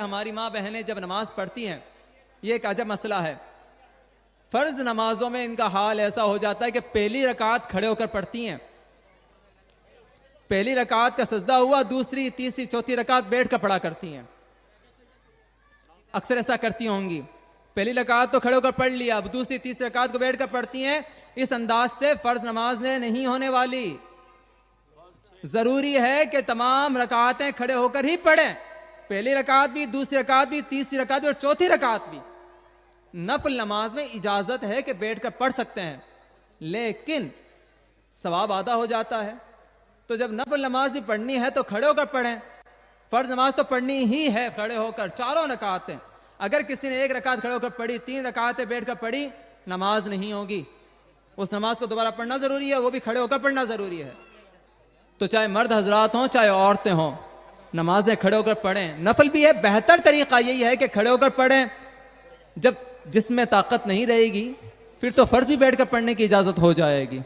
हमारी माँ बहनें जब नमाज पढ़ती हैं, ये एक अजब मसला है। फर्ज नमाजों में इनका हाल ऐसा हो जाता है कि पहली रकात खड़े होकर पढ़ती हैं, पहली रकात का सजदा हुआ, दूसरी तीसरी चौथी रकात बैठ कर पढ़ा करती हैं। अक्सर ऐसा करती होंगी, पहली रकात तो खड़े होकर पढ़ लिया, अब दूसरी तीसरी रकात को बैठ कर पढ़ती हैं। इस अंदाज से फर्ज नमाज नहीं होने वाली। जरूरी है कि तमाम रकातें खड़े होकर ही पढ़ें, पहली रकात भी, दूसरी रकात भी, तीसरी रकात भी और चौथी रकात भी। नफल नमाज में इजाजत है कि बैठकर पढ़ सकते हैं, लेकिन सवाब आधा हो जाता है। तो जब नफल नमाज भी पढ़नी है तो खड़े होकर पढ़ें। फर्ज नमाज तो पढ़नी ही है खड़े होकर, चारों रकातें। अगर किसी ने एक रकात खड़े होकर पढ़ी, 3 रकातें बैठकर पढ़ी, नमाज नहीं होगी। उस नमाज को दोबारा पढ़ना जरूरी है, वो भी खड़े होकर पढ़ना जरूरी है। तो चाहे मर्द हजरात हों चाहे औरतें हों, नमाजें खड़े होकर पढ़ें। नफल भी है, बेहतर तरीका यही है कि खड़े होकर पढ़ें। जब जिसमें ताकत नहीं रहेगी फिर तो फर्ज भी बैठकर पढ़ने की इजाजत हो जाएगी।